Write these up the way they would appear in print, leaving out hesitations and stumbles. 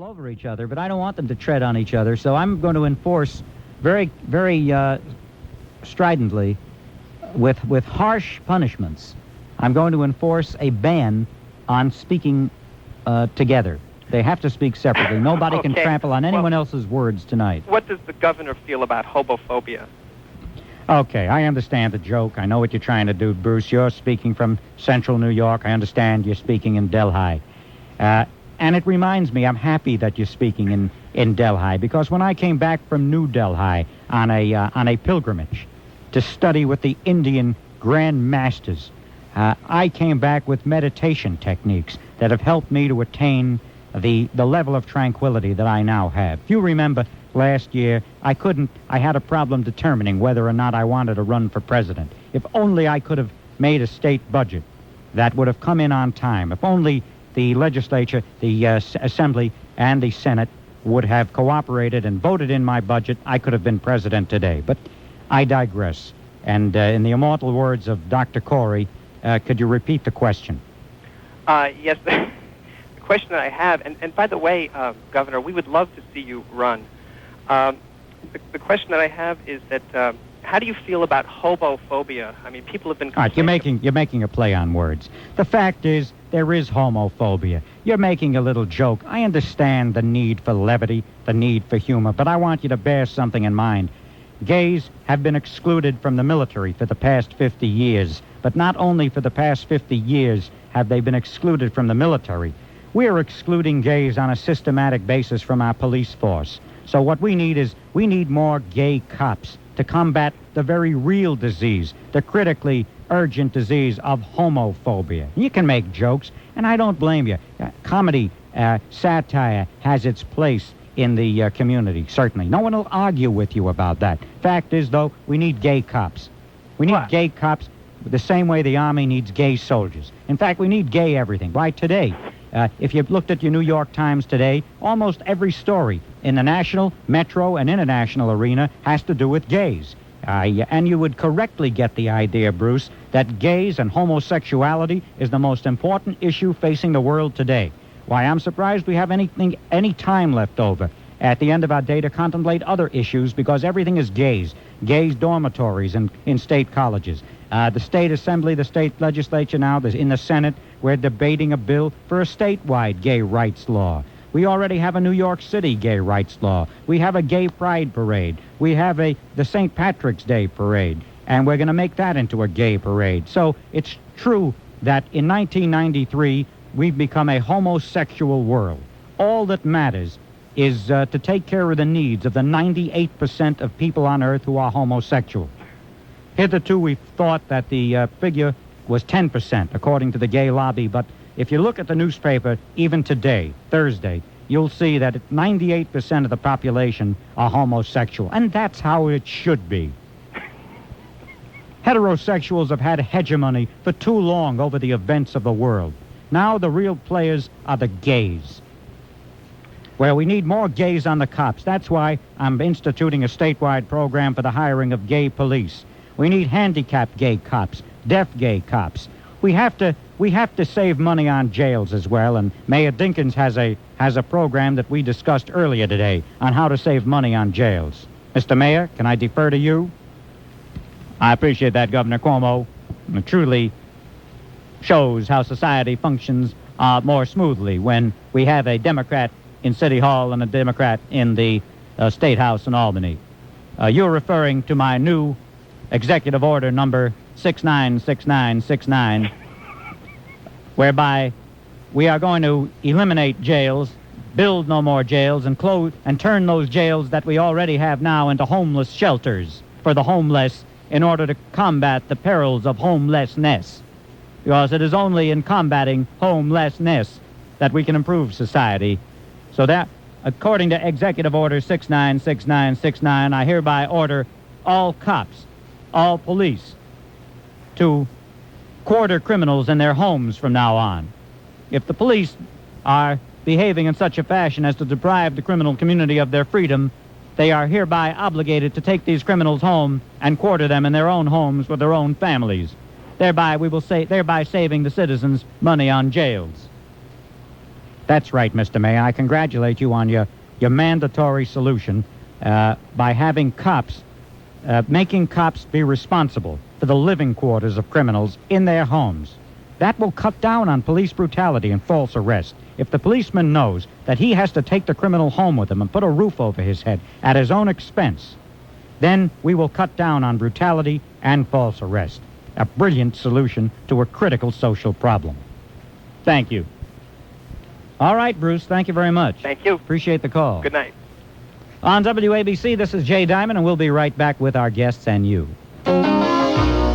over each other, but I don't want them to tread on each other, so I'm going to enforce very, very stridently with harsh punishments. I'm going to enforce a ban on speaking together. They have to speak separately. Nobody can trample on anyone else's words tonight. What does the governor feel about homophobia? Okay, I understand the joke. I know what you're trying to do, Bruce. You're speaking from central New York. I understand you're speaking in Delhi. And it reminds me, I'm happy that you're speaking in Delhi, because when I came back from New Delhi on a pilgrimage to study with the Indian Grand Masters, I came back with meditation techniques that have helped me to attain the level of tranquility that I now have. If you remember last year, I had a problem determining whether or not I wanted to run for president. If only I could have made a state budget that would have come in on time. If only the legislature, the Assembly, and the Senate would have cooperated and voted in my budget, I could have been president today. But I digress. And in the immortal words of Dr. Corey, could you repeat the question? Yes, the question that I have, and by the way, Governor, we would love to see you run. The question that I have is that how do you feel about homophobia? I mean, people have been... All right, you're making a play on words. The fact is, there is homophobia. You're making a little joke. I understand the need for levity, the need for humor, but I want you to bear something in mind. Gays have been excluded from the military for the past 50 years, but not only for the past 50 years have they been excluded from the military. We are excluding gays on a systematic basis from our police force. So what we need more gay cops to combat the very real disease, the critically urgent disease of homophobia. You can make jokes, and I don't blame you. Comedy, satire has its place in the community, certainly. No one will argue with you about that. Fact is, though, we need gay cops. We need gay cops the same way the Army needs gay soldiers. In fact, we need gay everything. Why, today, if you looked at your New York Times today, almost every story in the national, metro, and international arena has to do with gays. And you would correctly get the idea, Bruce, that gays and homosexuality is the most important issue facing the world today. Why, I'm surprised we have any time left over at the end of our day to contemplate other issues, because everything is gays. Gays dormitories in state colleges. The state assembly, the state legislature now, in the Senate, we're debating a bill for a statewide gay rights law. We already have a New York City gay rights law. We have a gay pride parade. We have the St. Patrick's Day parade, and we're going to make that into a gay parade. So it's true that in 1993, we've become a homosexual world. All that matters is to take care of the needs of the 98% of people on Earth who are homosexual. Hitherto, we've thought that the figure was 10%, according to the gay lobby, but if you look at the newspaper, even today, Thursday, you'll see that 98% of the population are homosexual, and that's how it should be. Heterosexuals have had hegemony for too long over the events of the world. Now the real players are the gays. Well, we need more gays on the cops. That's why I'm instituting a statewide program for the hiring of gay police. We need handicapped gay cops, deaf gay cops. We have to save money on jails as well, and Mayor Dinkins has a program that we discussed earlier today on how to save money on jails. Mr. Mayor, can I defer to you? I appreciate that, Governor Cuomo. It truly shows how society functions more smoothly when we have a Democrat in City Hall and a Democrat in the State House in Albany. You're referring to my new Executive Order number 696969, whereby we are going to eliminate jails, build no more jails, and close and turn those jails that we already have now into homeless shelters for the homeless in order to combat the perils of homelessness. Because it is only in combating homelessness that we can improve society. So that, according to Executive Order 696969, I hereby order all cops, all police, to quarter criminals in their homes from now on. If the police are behaving in such a fashion as to deprive the criminal community of their freedom, they are hereby obligated to take these criminals home and quarter them in their own homes with their own families. Thereby saving the citizens money on jails. That's right, Mr. Mayor. I congratulate you on your mandatory solution by having cops, making cops be responsible for the living quarters of criminals in their homes. That will cut down on police brutality and false arrest. If the policeman knows that he has to take the criminal home with him and put a roof over his head at his own expense, then we will cut down on brutality and false arrest. A brilliant solution to a critical social problem. Thank you. All right, Bruce, thank you very much. Thank you. Appreciate the call. Good night. On WABC, this is Jay Diamond, and we'll be right back with our guests and you.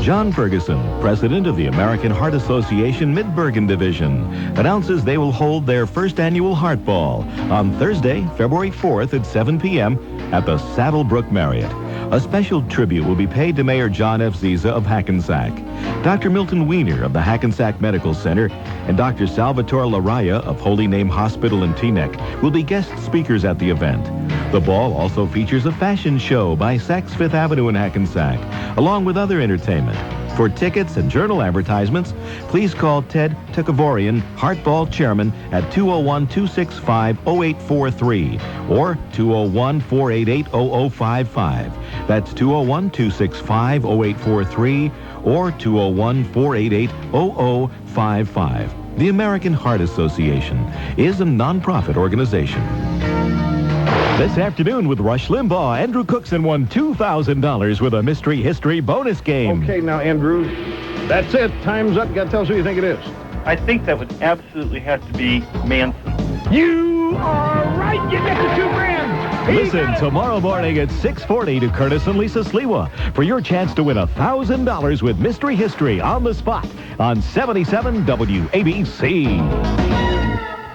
John Ferguson, president of the American Heart Association Mid-Bergen Division, announces they will hold their first annual Heart Ball on Thursday, February 4th at 7 p.m. at the Saddlebrook Marriott. A special tribute will be paid to Mayor John F. Ziza of Hackensack. Dr. Milton Weiner of the Hackensack Medical Center and Dr. Salvatore Laraya of Holy Name Hospital in Teaneck will be guest speakers at the event. The ball also features a fashion show by Saks Fifth Avenue in Hackensack, along with other entertainment. For tickets and journal advertisements, please call Ted Tukavorian, Heartball Chairman, at 201-265-0843 or 201-488-0055. That's 201-265-0843 or 201-488-0055. The American Heart Association is a nonprofit organization. This afternoon with Rush Limbaugh, Andrew Cookson won $2,000 with a Mystery History bonus game. Okay, now, Andrew, that's it. Time's up. You got to tell us who you think it is. I think that would absolutely have to be Manson. You are right. You get the $2,000. Listen tomorrow morning at 6:40 to Curtis and Lisa Sliwa for your chance to win $1,000 with Mystery History on the spot on 77 WABC.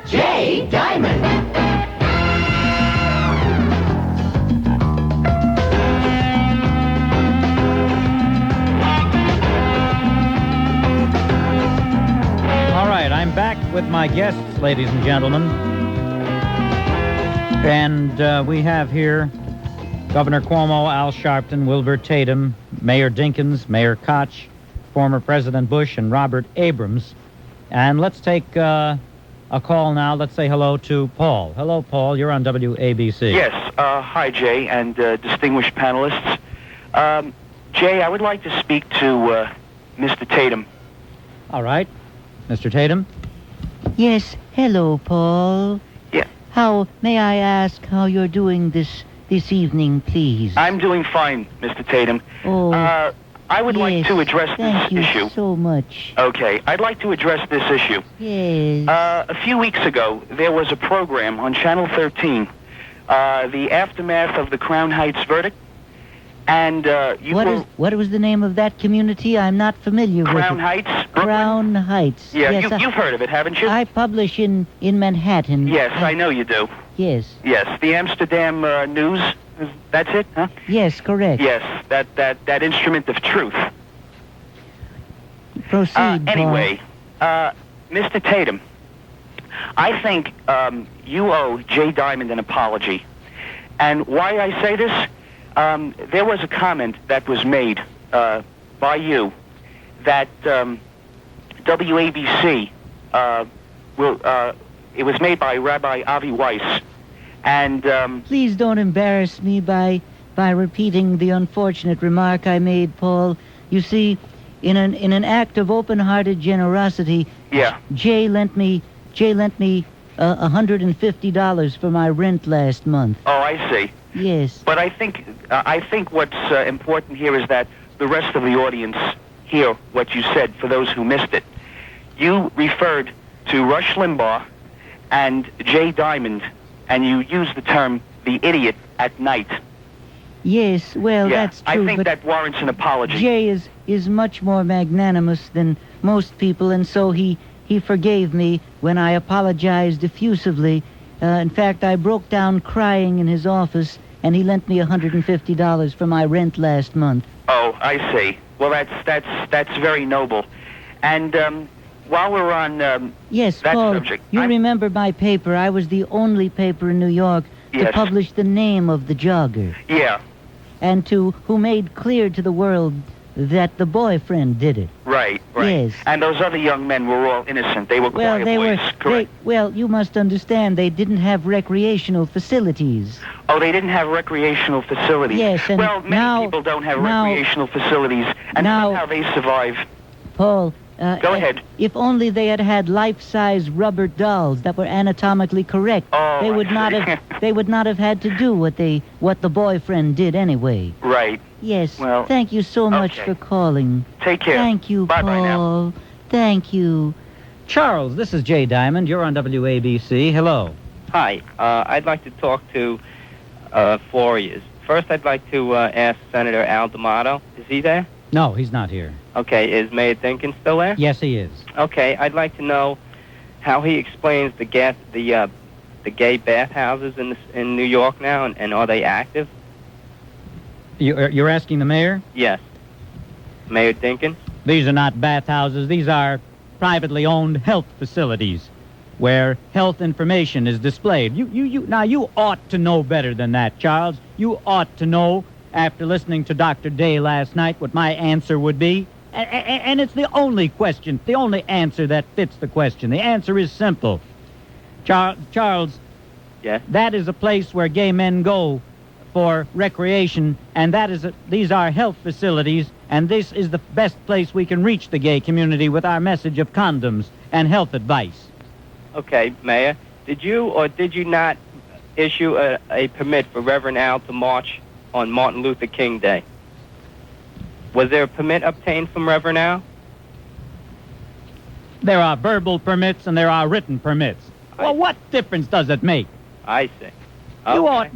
Jay Diamond. I'm back with my guests, ladies and gentlemen. And we have here Governor Cuomo, Al Sharpton, Wilbur Tatum, Mayor Dinkins, Mayor Koch, former President Bush, and Robert Abrams. And let's take a call now. Let's say hello to Paul. Hello, Paul. You're on WABC. Yes. Hi, Jay, and distinguished panelists. Jay, I would like to speak to Mr. Tatum. All right. Mr. Tatum? Yes, hello, Paul. Yeah. How, may I ask how you're doing this evening, please? I'm doing fine, Mr. Tatum. Oh, I would like to address thank this you issue. So much. Okay, I'd like to address this issue. Yes. A few weeks ago, there was a program on Channel 13, the aftermath of the Crown Heights verdict, and What was the name of that community? I'm not familiar with it. Crown Heights, Brooklyn? Crown Heights. Yeah, yes, you've heard of it, haven't you? I publish in Manhattan. Yes, I know you do. Yes. Yes, the Amsterdam News. That's it, huh? Yes, correct. Yes, that instrument of truth. Proceed, Paul. Anyway, Mr. Tatum, I think you owe Jay Diamond an apology. And why I say this, there was a comment that was made by you that WABC it was made by Rabbi Avi Weiss, and Please don't embarrass me by repeating the unfortunate remark I made, Paul. You see, in an act of open-hearted generosity, yeah. Jay lent me $150 for my rent last month. Oh, I see. Yes. But I think what's important here is that the rest of the audience hear what you said. For those who missed it, you referred to Rush Limbaugh and Jay Diamond, and you used the term "the idiot at night." Yes. Well, Yeah, that's true. I think but that warrants an apology. Jay is much more magnanimous than most people, and so he forgave me when I apologized effusively. In fact, I broke down crying in his office, and he lent me $150 for my rent last month. Oh, I see. Well, that's very noble. And while we're on Yes, that Paul, subject, you remember my paper. I was the only paper in New York to Yes. publish the name of the jogger, yeah. and who made clear to the world that the boyfriend did it. Right. Yes. And those other young men were all innocent. They were Well, choir they boys, were. correct? Well, you must understand they didn't have recreational facilities. Oh, they didn't have recreational facilities. Yes, and well, many now- people don't have now- recreational facilities, and now- somehow they survive. Paul. Go ahead. If only they had had life-size rubber dolls that were anatomically correct, Oh, they would I not see. have. They would not have had to do what the boyfriend did anyway. Right. Yes. Well, thank you so much okay. for calling. Take care. Thank you, Bye-bye now. Paul. Thank you. Charles, this is Jay Diamond. You're on WABC. Hello. Hi. I'd like to talk to Floria's. First, I'd like to ask Senator Al D'Amato. Is he there? No, he's not here. Okay. Is Mayor Dinkins still there? Yes, he is. Okay. I'd like to know how he explains the gay bathhouses in New York now, and are they active? You're asking the mayor? Yes. Mayor Dinkins? These are not bathhouses. These are privately owned health facilities where health information is displayed. Now, you ought to know better than that, Charles. You ought to know, after listening to Dr. Day last night, what my answer would be. And it's the only question, the only answer that fits the question. The answer is simple. Charles, Yes. that is a place where gay men go for recreation, and these are health facilities, and this is the best place we can reach the gay community with our message of condoms and health advice. Okay, Mayor. Did you or did you not issue a permit for Reverend Al to march on Martin Luther King Day? Was there a permit obtained from Reverend Al? There are verbal permits and there are written permits. Well, what difference does it make? I see. You Okay.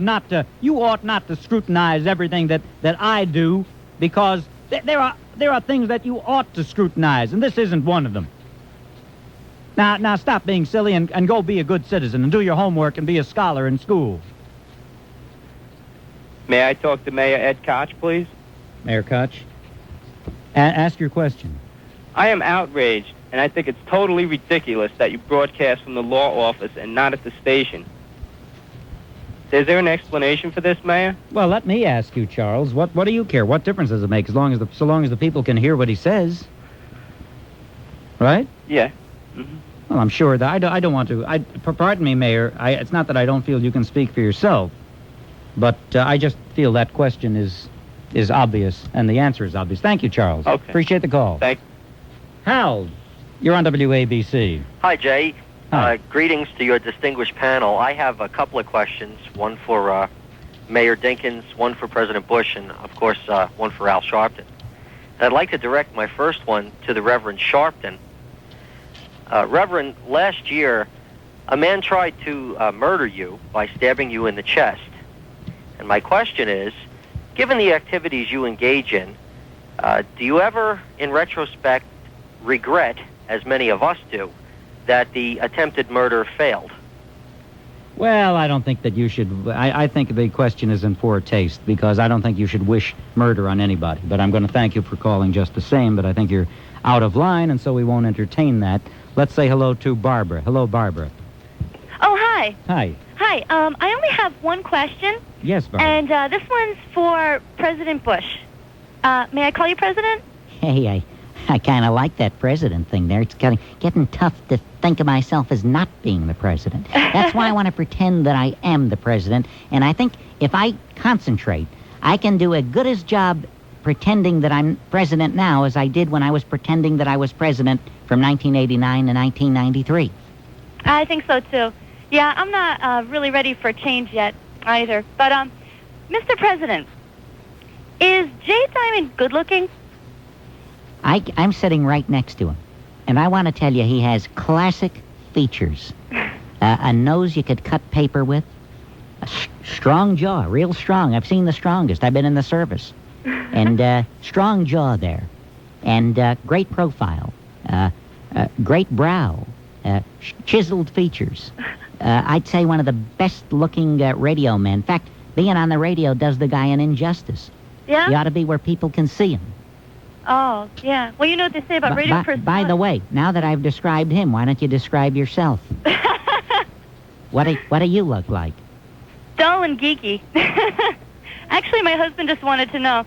ought not to scrutinize everything that I do, because there are things that you ought to scrutinize, and this isn't one of them. Now stop being silly and go be a good citizen and do your homework and be a scholar in school. May I talk to Mayor Ed Koch, please? Mayor Koch, ask your question. I am outraged, and I think it's totally ridiculous that you broadcast from the law office and not at the station. Is there an explanation for this, Mayor? Well, let me ask you, Charles. What do you care? What difference does it make so long as the people can hear what he says? Right? Yeah. Well, I'm sure that I don't want to. Pardon me, Mayor. It's not that I don't feel you can speak for yourself, but I just feel that question is obvious and the answer is obvious. Thank you, Charles. Okay. Appreciate the call. Thank Hal, you're on WABC. Hi, Jay. Hi. Greetings to your distinguished panel. I have a couple of questions, one for Mayor Dinkins, one for President Bush, and, of course, one for Al Sharpton. And I'd like to direct my first one to the Reverend Sharpton. Reverend, last year, a man tried to murder you by stabbing you in the chest. And my question is, given the activities you engage in, do you ever, in retrospect, regret, as many of us do, that the attempted murder failed? Well, I don't think that you should. I think the question is in poor taste, because I don't think you should wish murder on anybody. But I'm going to thank you for calling just the same, but I think you're out of line, and so we won't entertain that. Let's say hello to Barbara. Hello, Barbara. Oh, hi. Hi. Hi. I only have one question, Yes, Barbara. and this one's for President Bush. May I call you President? Hey, I kind of like that president thing there. It's getting tough to think of myself as not being the president. That's why I want to pretend that I am the president. And I think if I concentrate, I can do a good as job pretending that I'm president now as I did when I was pretending that I was president from 1989 to 1993. I think so, too. Yeah, I'm not really ready for change yet, either. But, Mr. President, is Jay Diamond good-looking? I'm sitting right next to him, and I want to tell you he has classic features. A nose you could cut paper with, a strong jaw, real strong. I've seen the strongest. I've been in the service. And strong jaw there, and great profile, great brow, chiseled features. I'd say one of the best-looking radio men. In fact, being on the radio does the guy an injustice. Yeah? He ought to be where people can see him. Oh, yeah. Well, you know what they say about radio personalities. By the way, now that I've described him, why don't you describe yourself? What do you look like? Dull and geeky. Actually, my husband just wanted to know,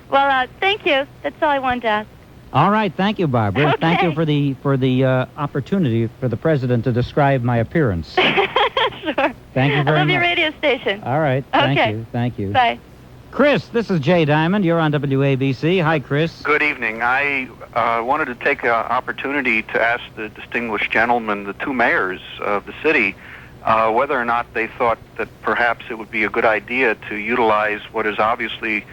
Well, thank you. That's all I wanted to ask. All right, thank you, Barbara. Okay. Thank you for the opportunity for the president to describe my appearance. Sure. Thank you very I love much. your radio station. All right, Okay. thank you. Bye. Chris, this is Jay Diamond. You're on WABC. Hi, Chris. Good evening. I wanted to take an opportunity to ask the distinguished gentleman, the two mayors of the city, whether or not they thought that perhaps it would be a good idea to utilize what is obviously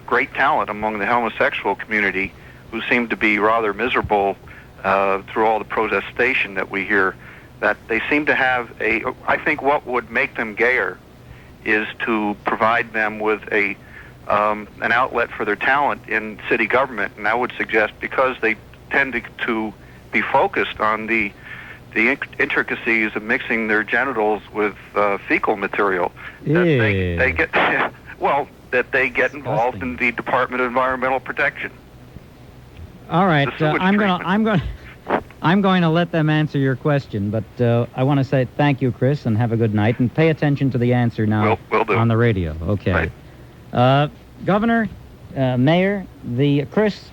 great talent among the homosexual community, who seem to be rather miserable through all the protestation that we hear, that they seem to have I think what would make them gayer is to provide them with an outlet for their talent in city government. And I would suggest, because they tend to be focused on the intricacies of mixing their genitals with fecal material, that they get that they get involved in the Department of Environmental Protection. All right, I'm going to let them answer your question, but I want to say thank you, Chris, and have a good night, and pay attention to the answer now on the radio. Okay. Right. Governor, Mayor, the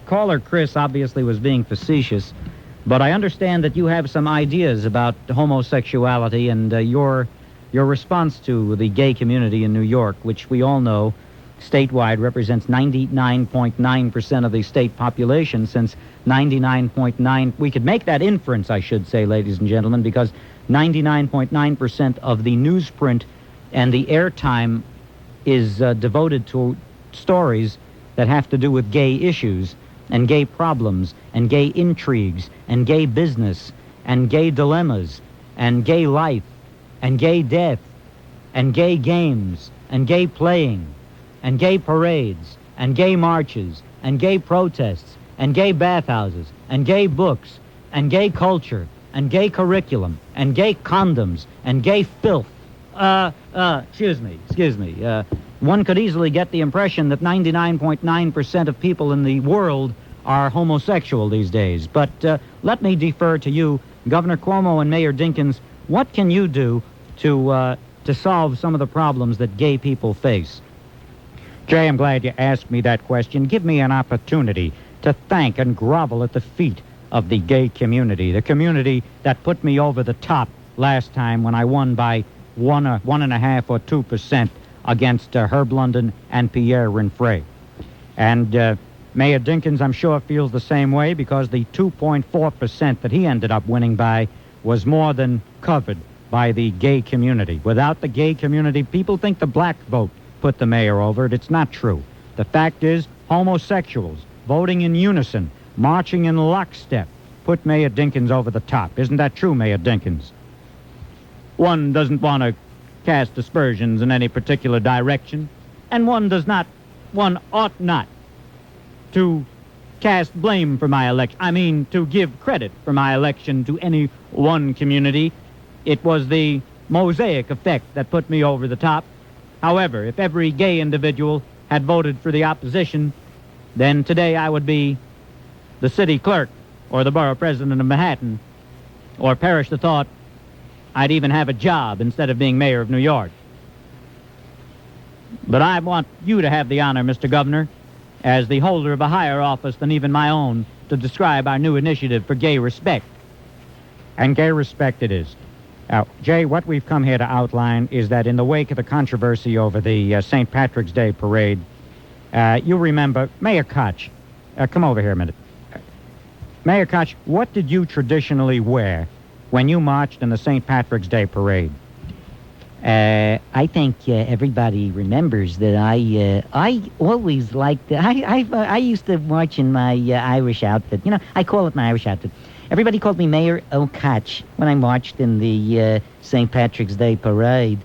caller Chris obviously was being facetious, but I understand that you have some ideas about homosexuality and your response to the gay community in New York, which we all know statewide represents 99.9% of the state population, since 99.9, we could make that inference, I should say, ladies and gentlemen, because 99.9% of the newsprint and the airtime is devoted to stories that have to do with gay issues and gay problems and gay intrigues and gay business and gay dilemmas and gay life and gay death and gay games and gay playing and gay parades and gay marches and gay protests and gay bathhouses and gay books and gay culture and gay curriculum and gay condoms and gay filth. Excuse me. One could easily get the impression that 99.9% of people in the world are homosexual these days. But let me defer to you, Governor Cuomo and Mayor Dinkins. What can you do to solve some of the problems that gay people face? Jay, I'm glad you asked me that question. Give me an opportunity to thank and grovel at the feet of the gay community, the community that put me over the top last time when I won by 1.5 or 2% against Herb London and Pierre Renfray. And Mayor Dinkins, I'm sure, feels the same way, because the 2.4% that he ended up winning by was more than covered by the gay community. Without the gay community, people think the black vote put the mayor over it. It's not true. The fact is, homosexuals voting in unison, marching in lockstep, put Mayor Dinkins over the top. Isn't that true, Mayor Dinkins? One doesn't want to cast aspersions in any particular direction, and one ought not to cast blame for my election. I mean, to give credit for my election to any one community. It was the mosaic effect that put me over the top. However, if every gay individual had voted for the opposition, then today I would be the city clerk or the borough president of Manhattan, or perish the thought I'd even have a job instead of being mayor of New York. But I want you to have the honor, Mr. Governor, as the holder of a higher office than even my own, to describe our new initiative for gay respect. And gay respect it is. Now, Jay, what we've come here to outline is that in the wake of the controversy over the St. Patrick's Day parade, you remember, Mayor Koch, come over here a minute. Mayor Koch, what did you traditionally wear when you marched in the St. Patrick's Day parade? I think everybody remembers that I always liked. I used to march in my Irish outfit. You know, I call it my Irish outfit. Everybody called me Mayor O'Koch when I marched in the St. Patrick's Day parade.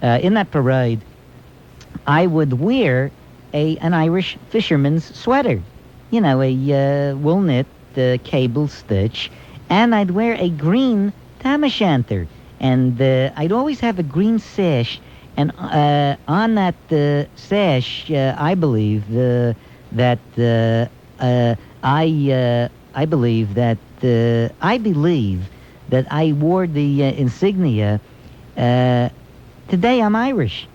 In that parade, I would wear an Irish fisherman's sweater. You know, a wool knit cable stitch, and I'd wear a green tam o' shanter. And I'd always have a green sash, and on that sash, I believe that I wore the insignia. Today I'm Irish,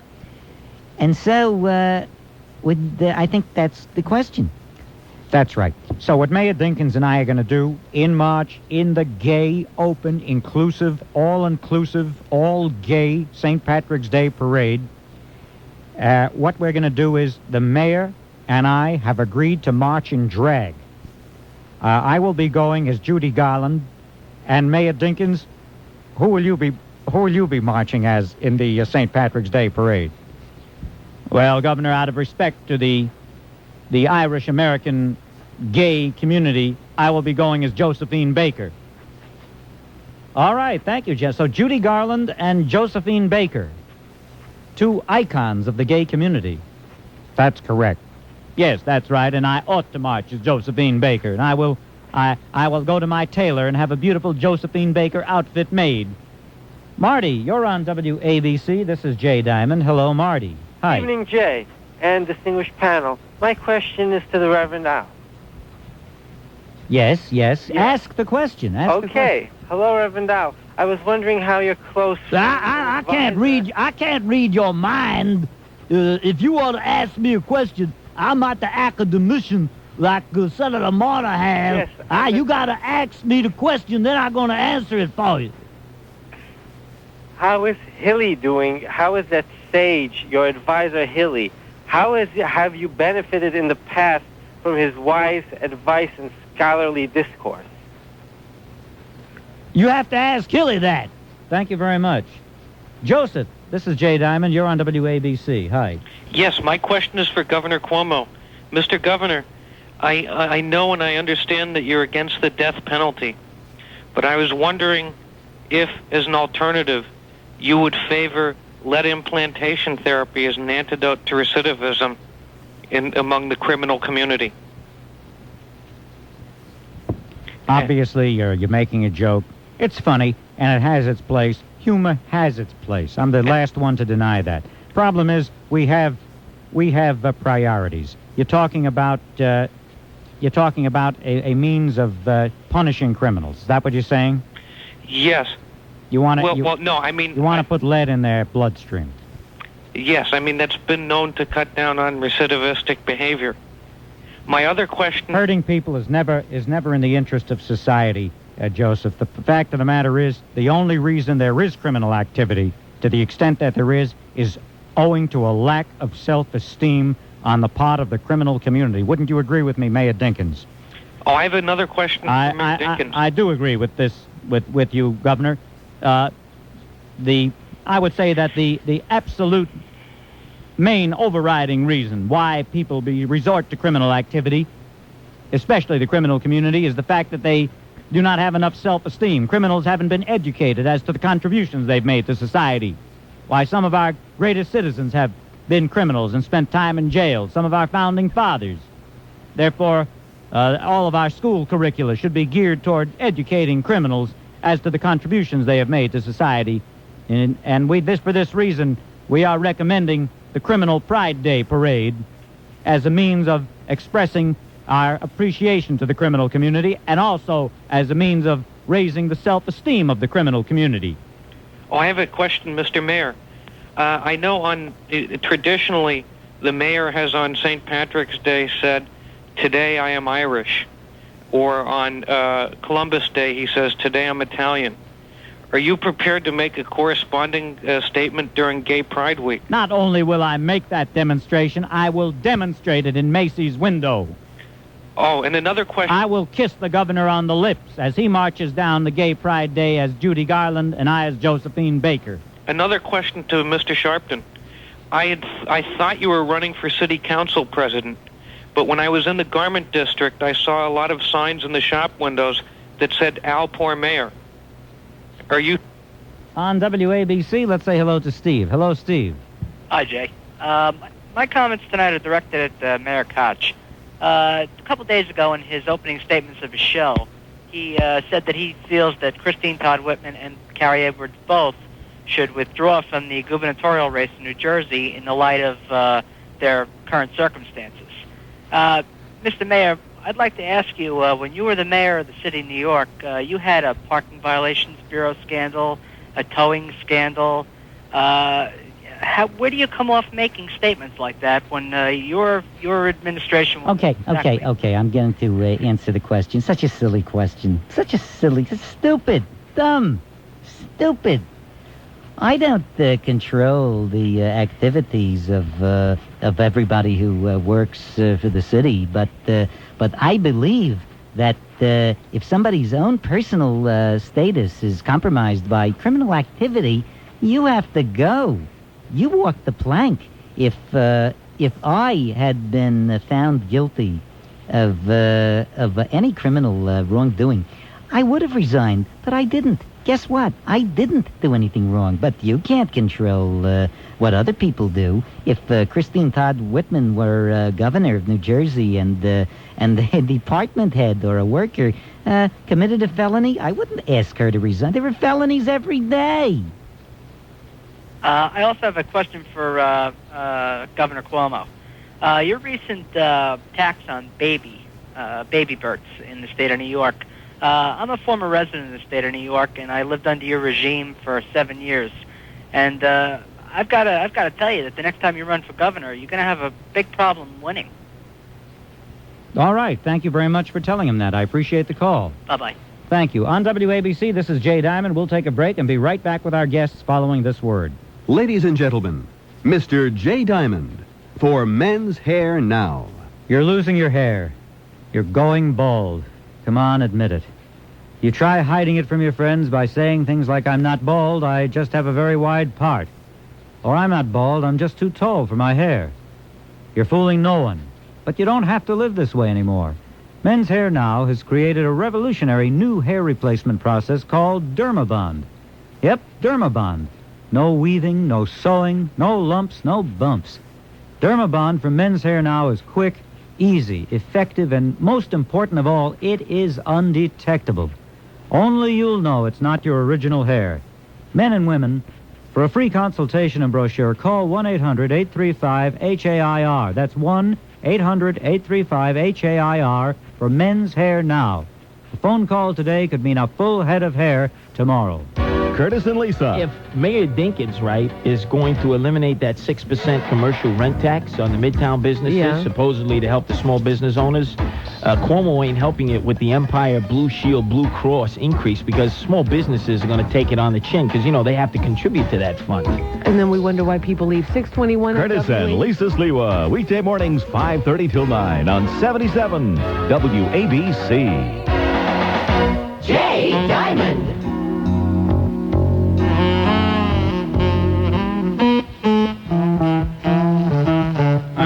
and so I think that's the question. That's right. So what Mayor Dinkins and I are going to do in March in the gay, open, inclusive, all-inclusive, all-gay St. Patrick's Day parade, what we're going to do is the mayor and I have agreed to march in drag. I will be going as Judy Garland, and Mayor Dinkins, who will you be marching as in the St. Patrick's Day parade? Well, Governor, out of respect to the Irish-American gay community, I will be going as Josephine Baker. All right, thank you, Jeff. So Judy Garland and Josephine Baker, two icons of the gay community. That's correct. Yes, that's right, and I ought to march as Josephine Baker, and I will go to my tailor and have a beautiful Josephine Baker outfit made. Marty, you're on WABC. This is Jay Diamond. Hello, Marty. Hi. Evening, Jay, and distinguished panel. My question is to the Reverend Al. Yes. Ask the question. Okay. Hello, Reverend Al. I was wondering how you're close. I can't read your mind. If you want to ask me a question, I'm not the academician like Senator Monahan. Yes. You got to ask me the question, then I'm going to answer it for you. How is Hilly doing? How is that sage, your advisor Hilly? Have you benefited in the past from his wise advice and scholarly discourse? You have to ask Hilly that. Thank you very much. Joseph, this is Jay Diamond. You're on WABC. Hi. Yes, my question is for Governor Cuomo. Mr. Governor, I know and I understand that you're against the death penalty, but I was wondering if, as an alternative, you would favor lead implantation therapy as an antidote to recidivism among the criminal community. Obviously, you're making a joke. It's funny, and it has its place. Humor has its place. I'm the last one to deny that. Problem is, we have priorities. You're talking about a means of punishing criminals. Is that what you're saying? Yes. You want to? Well, no. I mean, you want to put lead in their bloodstream. Yes, I mean that's been known to cut down on recidivistic behavior. My other question: hurting people is never in the interest of society, Joseph. The fact of the matter is, the only reason there is criminal activity, to the extent that there is owing to a lack of self-esteem on the part of the criminal community. Wouldn't you agree with me, Mayor Dinkins? Oh, I have another question for Mayor Dinkins. I do agree with this, with you, Governor. I would say that the absolute main overriding reason why people resort to criminal activity, especially the criminal community, is the fact that they do not have enough self-esteem. Criminals haven't been educated as to the contributions they've made to society. Why, some of our greatest citizens have been criminals and spent time in jail, some of our founding fathers. Therefore, all of our school curricula should be geared toward educating criminals as to the contributions they have made to society. And for this reason, we are recommending the Criminal Pride Day Parade as a means of expressing our appreciation to the criminal community and also as a means of raising the self-esteem of the criminal community. Oh, I have a question, Mr. Mayor. I know traditionally the mayor has on St. Patrick's Day said, "Today I am Irish." Or on Columbus Day, he says, "Today I'm Italian." Are you prepared to make a corresponding statement during Gay Pride Week? Not only will I make that demonstration, I will demonstrate it in Macy's window. Oh, and another question. I will kiss the governor on the lips as he marches down the Gay Pride Day as Judy Garland and I as Josephine Baker. Another question to Mr. Sharpton. I thought you were running for city council president, but when I was in the garment district, I saw a lot of signs in the shop windows that said, "Al, poor mayor." Are you... On WABC, let's say hello to Steve. Hello, Steve. Hi, Jay. My comments tonight are directed at Mayor Koch. A couple days ago in his opening statements of his show, he said that he feels that Christine Todd Whitman and Carrie Edwards both should withdraw from the gubernatorial race in New Jersey in the light of their current circumstances. Mr. Mayor, I'd like to ask you, when you were the mayor of the city of New York, you had a parking violations bureau scandal, a towing scandal. where do you come off making statements like that when your administration? Okay. I'm going to answer the question. Such a silly question. Stupid, dumb, stupid. I don't control the activities of everybody who works for the city, but I believe that if somebody's own personal status is compromised by criminal activity, you have to go. You walk the plank. If I had been found guilty of any criminal wrongdoing, I would have resigned, but I didn't. Guess what? I didn't do anything wrong, but you can't control what other people do. If Christine Todd Whitman were governor of New Jersey and the department head or a worker committed a felony, I wouldn't ask her to resign. There are felonies every day. I also have a question for Governor Cuomo. Your recent tax on baby births in the state of New York. I'm a former resident of the state of New York, and I lived under your regime for 7 years. And I've got to tell you that the next time you run for governor, you're going to have a big problem winning. All right. Thank you very much for telling him that. I appreciate the call. Bye-bye. Thank you. On WABC, this is Jay Diamond. We'll take a break and be right back with our guests following this word. Ladies and gentlemen, Mr. Jay Diamond for Men's Hair Now. You're losing your hair. You're going bald. Come on, admit it. You try hiding it from your friends by saying things like, I'm not bald, I just have a very wide part. Or I'm not bald, I'm just too tall for my hair. You're fooling no one. But you don't have to live this way anymore. Men's Hair Now has created a revolutionary new hair replacement process called Dermabond. Yep, Dermabond. No weaving, no sewing, no lumps, no bumps. Dermabond from Men's Hair Now is quick, easy, effective, and most important of all, it is undetectable. Only you'll know it's not your original hair. Men and women, for a free consultation and brochure, call 1-800-835-HAIR. That's 1-800-835-HAIR for Men's Hair Now. A phone call today could mean a full head of hair tomorrow. Curtis and Lisa. If Mayor Dinkins, right, is going to eliminate that 6% commercial rent tax on the Midtown businesses, supposedly to help the small business owners, Cuomo ain't helping it with the Empire Blue Shield Blue Cross increase because small businesses are going to take it on the chin because, you know, they have to contribute to that fund. And then we wonder why people leave 621. Curtis and Lisa Sliwa, weekday mornings 5:30 till 9 on 77 WABC. Jay Diamond.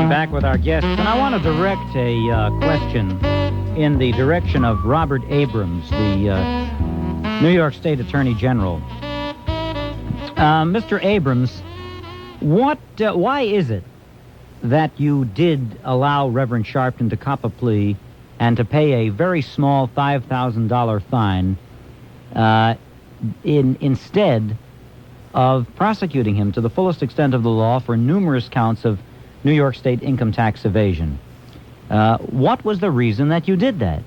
Back with our guests, and I want to direct a question in the direction of Robert Abrams, the New York State Attorney General. Mr. Abrams, why is it that you did allow Reverend Sharpton to cop a plea and to pay a very small $5,000 fine instead of prosecuting him to the fullest extent of the law for numerous counts of New York State income tax evasion? What was the reason that you did that?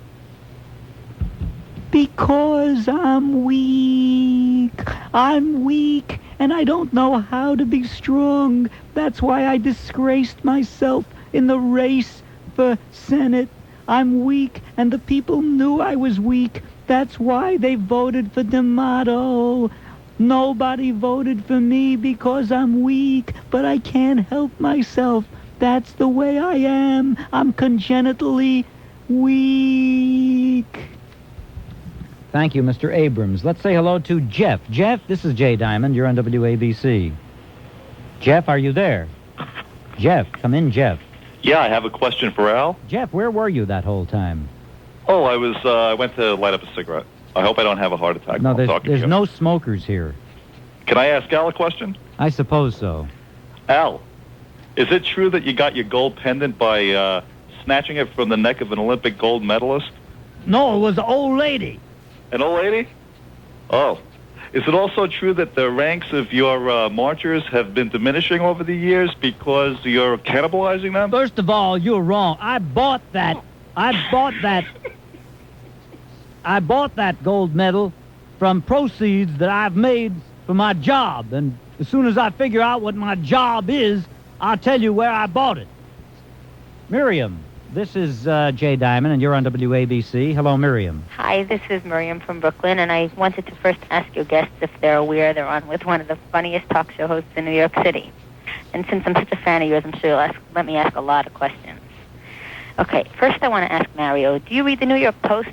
Because I'm weak. I'm weak, and I don't know how to be strong. That's why I disgraced myself in the race for Senate. I'm weak, and the people knew I was weak. That's why they voted for D'Amato. Nobody voted for me because I'm weak, but I can't help myself. That's the way I am. I'm congenitally weak. Thank you, Mr. Abrams. Let's say hello to Jeff. Jeff, this is Jay Diamond. You're on WABC. Jeff, are you there? Jeff, come in, Jeff. Yeah, I have a question for Al. Jeff, where were you that whole time? Oh, I went to light up a cigarette. I hope I don't have a heart attack. No, while talking there's to you. no smokers here. Can I ask Al a question? I suppose so. Al, is it true that you got your gold pendant by snatching it from the neck of an Olympic gold medalist? No, it was an old lady. An old lady? Oh. Is it also true that the ranks of your marchers have been diminishing over the years because you're cannibalizing them? First of all, you're wrong. I bought that gold medal from proceeds that I've made for my job. And As soon as I figure out what my job is, I'll tell you where I bought it. Miriam, this is Jay Diamond, and you're on WABC. Hello, Miriam. Hi, this is Miriam from Brooklyn, and I wanted to first ask your guests if they're aware they're on with one of the funniest talk show hosts in New York City. And since I'm such a fan of yours, I'm sure you'll let me ask a lot of questions. Okay, first I want to ask Mario, do you read the New York Post?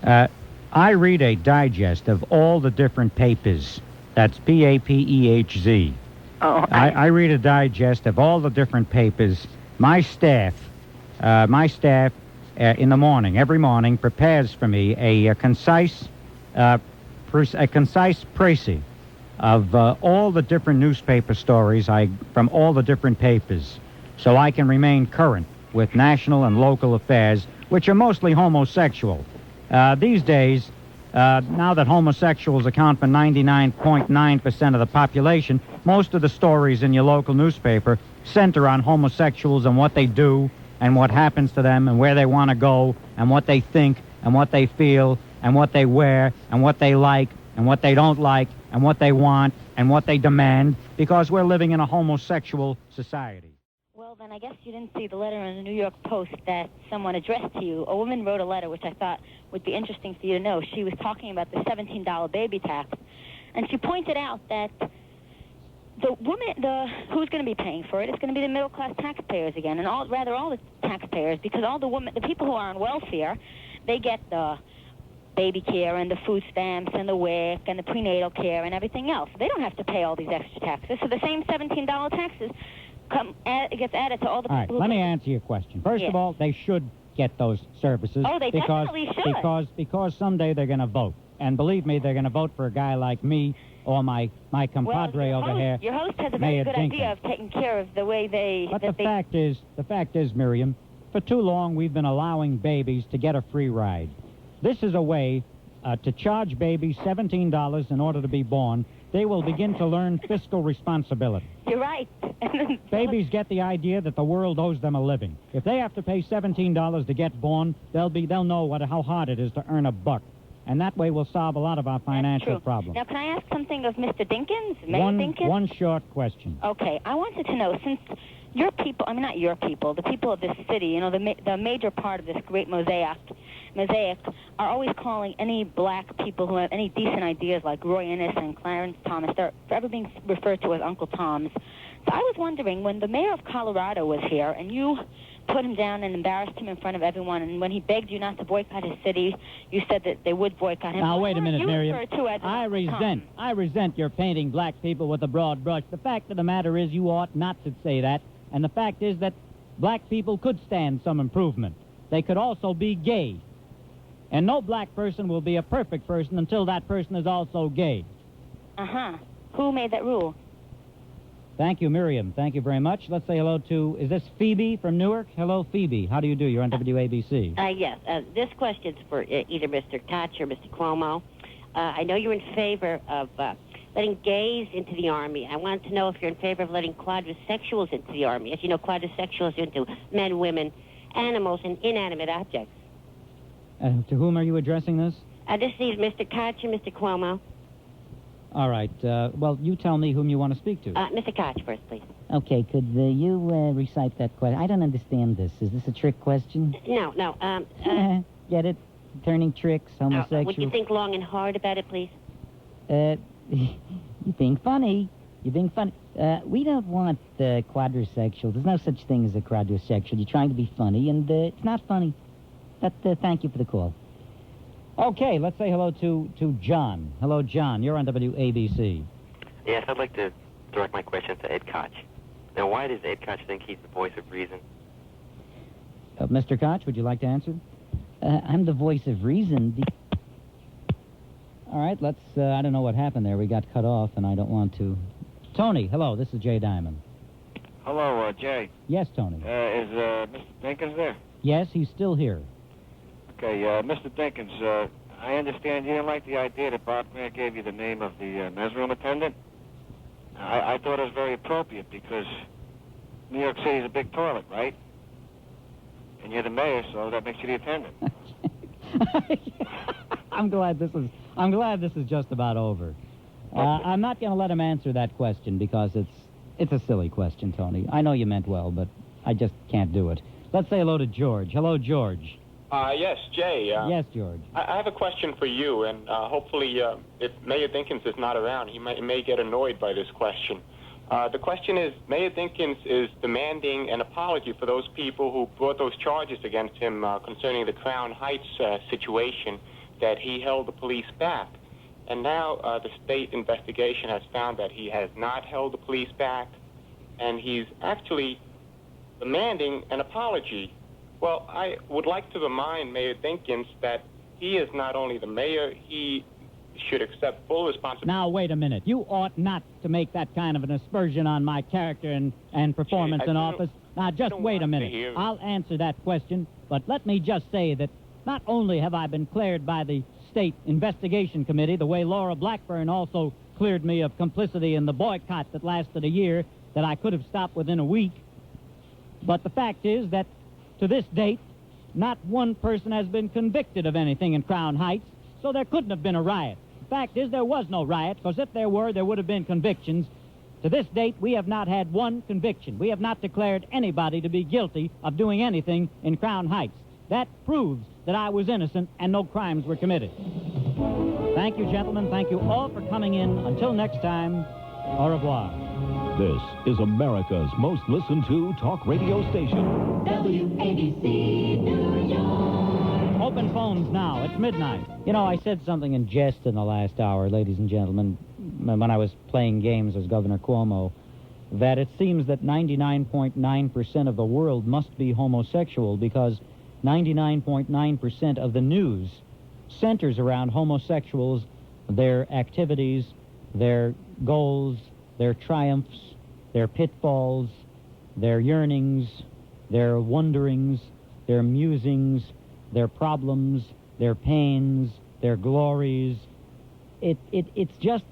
I read a digest of all the different papers. That's P-A-P-E-H-Z. Oh. I read a digest of all the different papers. My staff in the morning, every morning, prepares for me a concise précis of all the different newspaper stories from all the different papers, so I can remain current with national and local affairs, which are mostly homosexual. These days, now that homosexuals account for 99.9% of the population, most of the stories in your local newspaper center on homosexuals and what they do and what happens to them and where they want to go and what they think and what they feel and what they wear and what they like and what they don't like and what they want and what they demand, because we're living in a homosexual society. Well, then I guess you didn't see the letter in the New York Post that someone addressed to you. A woman wrote a letter, which I thought would be interesting for you to know. She was talking about the $17 baby tax, and she pointed out that the woman, who's going to be paying for it? It's going to be the middle-class taxpayers again, and all the taxpayers, because all the people who are on welfare, they get the baby care and the food stamps and the WIC and the prenatal care and everything else. They don't have to pay all these extra taxes, so the same $17 taxes it gets added to all the people. All right, let me answer your question. First of all, they should get those services. Oh, they definitely should. Because someday they're going to vote. And believe me, they're going to vote for a guy like me or my compadre over here. Your host has a very good idea of taking care of the way they... But the fact is, Miriam, for too long we've been allowing babies to get a free ride. This is a way to charge babies $17 in order to be born. They will begin to learn fiscal responsibility. You're right. Babies get the idea that the world owes them a living. If they have to pay $17 to get born, they'll know how hard it is to earn a buck. And that way we'll solve a lot of our financial problems. Now, can I ask something of Mr. Dinkins? Mayor Dinkins? One short question. Okay. I wanted to know, since your people, not your people, the people of this city, the major part of this great mosaic, are always calling any black people who have any decent ideas, like Roy Innes and Clarence Thomas, they're forever being referred to as Uncle Toms. So I was wondering, when the mayor of Colorado was here and you put him down and embarrassed him in front of everyone, and when he begged you not to boycott his city, you said that they would boycott him. Now, wait a minute, Miriam. I resent your painting black people with a broad brush. The fact of the matter is you ought not to say that, and the fact is that black people could stand some improvement. They could also be gay. And no black person will be a perfect person until that person is also gay. Uh-huh. Who made that rule? Thank you, Miriam. Thank you very much. Let's say hello to, is this Phoebe from Newark? Hello, Phoebe. How do you do? You're on WABC. Yes. This question's for either Mr. Koch or Mr. Cuomo. I know you're in favor of letting gays into the Army. I wanted to know if you're in favor of letting quadrisexuals into the Army. As you know, quadrisexuals are into men, women, animals, and inanimate objects. To whom are you addressing this? This is Mr. Koch and Mr. Cuomo. All right. Well, you tell me whom you want to speak to. Mr. Koch first, please. Okay, could you recite that question? I don't understand this. Is this a trick question? No. Get it? Turning tricks, homosexual. Would you think long and hard about it, please? You think funny. We don't want quadrisexual. There's no such thing as a quadrisexual. You're trying to be funny, and it's not funny. But thank you for the call. Okay, let's say hello to John. Hello, John. You're on WABC. Yes, I'd like to direct my question to Ed Koch. Now, why does Ed Koch think he's the voice of reason? Mr. Koch, would you like to answer? I'm the voice of reason. All right, let's... I don't know what happened there. We got cut off, and I don't want to... Tony, hello. This is Jay Diamond. Hello, Jay. Yes, Tony. Is Mr. Dinkins there? Yes, he's still here. Okay, Mr. Dinkins, I understand you didn't like the idea that Bob Grant gave you the name of the men's room attendant. I thought it was very appropriate because New York City is a big toilet, right? And you're the mayor, so that makes you the attendant. I'm glad this is just about over. I'm not going to let him answer that question because it's a silly question, Tony. I know you meant well, but I just can't do it. Let's say hello to George. Hello, George. Yes, Jay. Yes, George. I have a question for you, and hopefully, if Mayor Dinkins is not around, he may get annoyed by this question. The question is, Mayor Dinkins is demanding an apology for those people who brought those charges against him concerning the Crown Heights situation, that he held the police back. And now the state investigation has found that he has not held the police back, and he's actually demanding an apology. Well, I would like to remind Mayor Dinkins that he is not only the mayor, he should accept full responsibility. Now, wait a minute. You ought not to make that kind of an aspersion on my character and performance in office. Now, just wait a minute. I'll answer that question, but let me just say that not only have I been cleared by the State Investigation Committee, the way Laura Blackburn also cleared me of complicity in the boycott that lasted a year that I could have stopped within a week, but the fact is that to this date, not one person has been convicted of anything in Crown Heights, so there couldn't have been a riot. The fact is there was no riot, because if there were, there would have been convictions. To this date, we have not had one conviction. We have not declared anybody to be guilty of doing anything in Crown Heights. That proves that I was innocent and no crimes were committed. Thank you, gentlemen. Thank you all for coming in. Until next time, au revoir. This is America's most listened to talk radio station. WABC New York. Open phones now. It's midnight. You know, I said something in jest in the last hour, ladies and gentlemen, when I was playing games as Governor Cuomo, that it seems that 99.9% of the world must be homosexual because 99.9% of the news centers around homosexuals, their activities, their goals, their triumphs, their pitfalls, their yearnings, their wonderings, their musings, their problems, their pains, their glories. It's just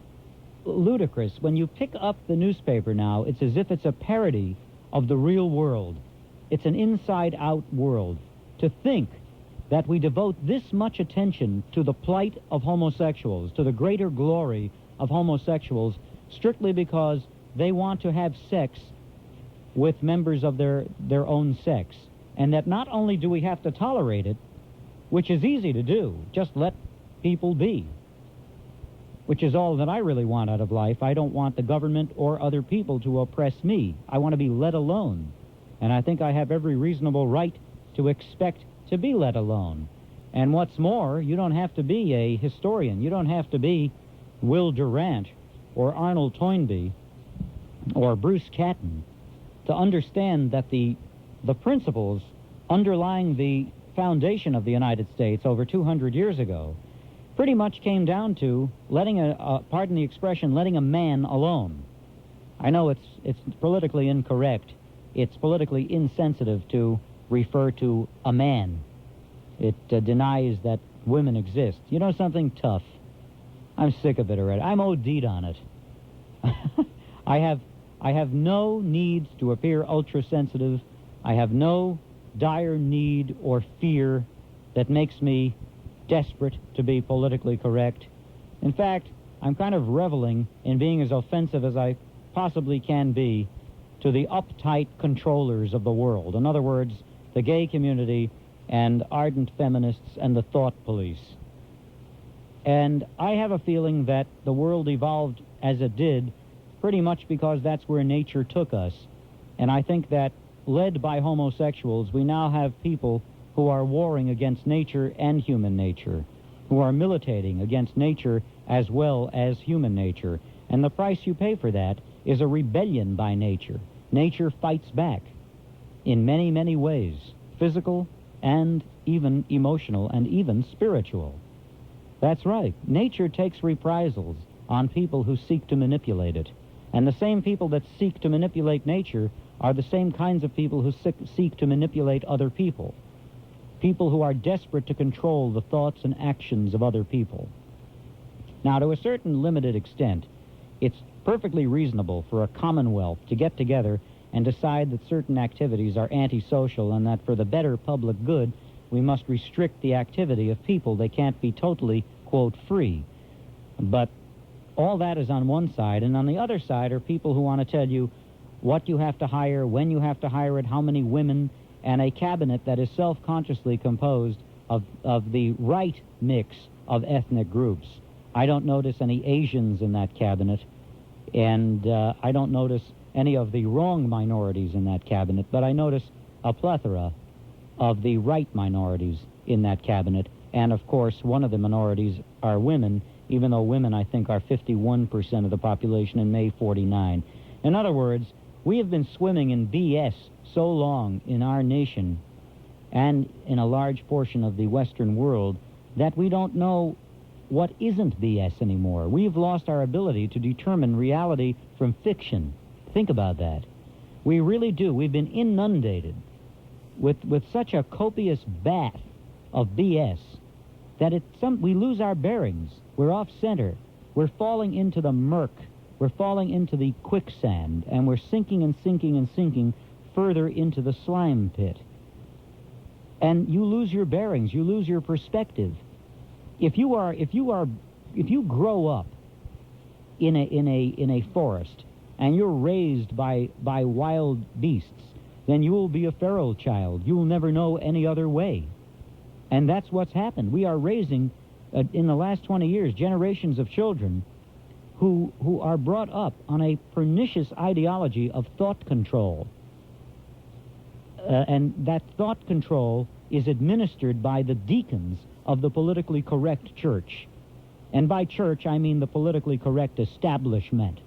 ludicrous. When you pick up the newspaper now, it's as if it's a parody of the real world. It's an inside-out world. To think that we devote this much attention to the plight of homosexuals, to the greater glory of homosexuals, strictly because they want to have sex with members of their own sex, and that not only do we have to tolerate it, which is easy to do, just let people be, which is all that I really want out of life. I don't want the government or other people to oppress me. I want to be let alone, and I think I have every reasonable right to expect to be let alone. And what's more, you don't have to be a historian. You don't have to be Will Durant or Arnold Toynbee or Bruce Catton to understand that the principles underlying the foundation of the United States over 200 years ago pretty much came down to letting pardon the expression, letting a man alone. I know it's politically incorrect. It's politically insensitive to refer to a man. It denies that women exist. You know something tough? I'm sick of it already. I'm OD'd on it. I have no need to appear ultra-sensitive. I have no dire need or fear that makes me desperate to be politically correct. In fact, I'm kind of reveling in being as offensive as I possibly can be to the uptight controllers of the world. In other words, the gay community and ardent feminists and the thought police. And I have a feeling that the world evolved as it did pretty much because that's where nature took us. And I think that, led by homosexuals, we now have people who are warring against nature and human nature, who are militating against nature as well as human nature. And the price you pay for that is a rebellion by nature. Nature fights back in many, many ways, physical and even emotional and even spiritual. That's right. Nature takes reprisals on people who seek to manipulate it. And the same people that seek to manipulate nature are the same kinds of people who seek to manipulate other people. People who are desperate to control the thoughts and actions of other people. Now, to a certain limited extent, it's perfectly reasonable for a commonwealth to get together and decide that certain activities are antisocial and that for the better public good, we must restrict the activity of people. They can't be totally, quote, free. But All that is on one side, and on the other side are people who want to tell you what you have to hire, when you have to hire it, how many women, and a cabinet that is self-consciously composed of the right mix of ethnic groups. I don't notice any Asians in that cabinet, and I don't notice any of the wrong minorities in that cabinet, but I notice a plethora of the right minorities in that cabinet, and of course one of the minorities are women, even though women, I think, are 51% of the population and May 49. In other words, we have been swimming in BS so long in our nation and in a large portion of the Western world that we don't know what isn't BS anymore. We've lost our ability to determine reality from fiction. Think about that. We really do. We've been inundated with such a copious bath of BS that we lose our bearings. We're off center. We're falling into the murk. We're falling into the quicksand, and we're sinking and sinking and sinking further into the slime pit. And you lose your bearings. You lose your perspective. If you grow up in a forest and you're raised by wild beasts, then you will be a feral child. You will never know any other way. And that's what's happened. We are raising, in the last 20 years, generations of children who are brought up on a pernicious ideology of thought control. And that thought control is administered by the deacons of the politically correct church. And by church, I mean the politically correct establishment.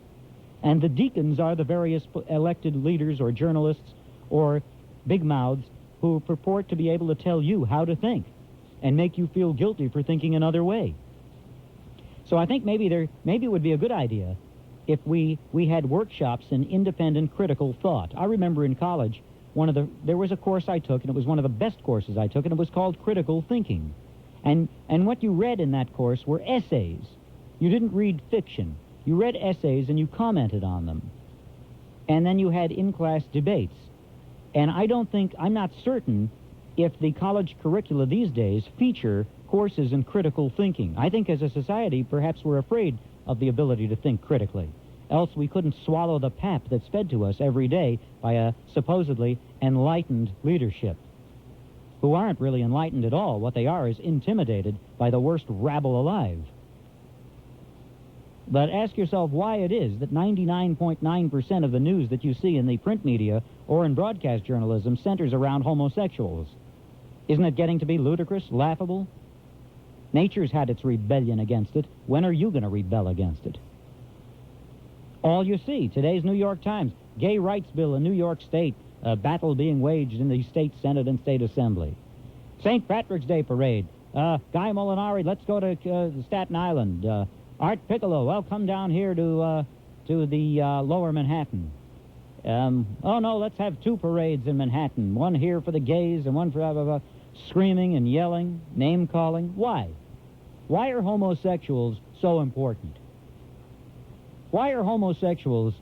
And the deacons are the various elected leaders or journalists or big mouths who purport to be able to tell you how to think and make you feel guilty for thinking another way. So I think maybe it would be a good idea if we had workshops in independent critical thought. I remember in college, there was a course I took, and it was one of the best courses I took, and it was called Critical Thinking. And what you read in that course were essays. You didn't read fiction. You read essays and you commented on them. And then you had in-class debates. And I'm not certain if the college curricula these days feature courses in critical thinking. I think as a society, perhaps we're afraid of the ability to think critically. Else we couldn't swallow the pap that's fed to us every day by a supposedly enlightened leadership, who aren't really enlightened at all. What they are is intimidated by the worst rabble alive. But ask yourself why it is that 99.9% of the news that you see in the print media or in broadcast journalism centers around homosexuals. Isn't it getting to be ludicrous, laughable? Nature's had its rebellion against it. When are you going to rebel against it? All you see, today's New York Times, gay rights bill in New York State, a battle being waged in the state Senate and state assembly. St. Patrick's Day parade. Guy Molinari, let's go to Staten Island. Art Piccolo, well, come down here to the lower Manhattan. Oh, no, let's have two parades in Manhattan. One here for the gays and one for screaming and yelling, name-calling. Why? Why are homosexuals so important? Why are homosexuals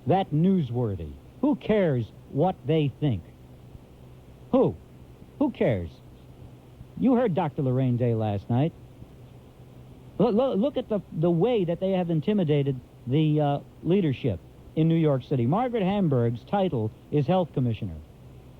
that newsworthy? Who cares what they think? Who? Who cares? You heard Dr. Lorraine Day last night. Look at the way that they have intimidated the leadership in New York City. Margaret Hamburg's title is Health Commissioner,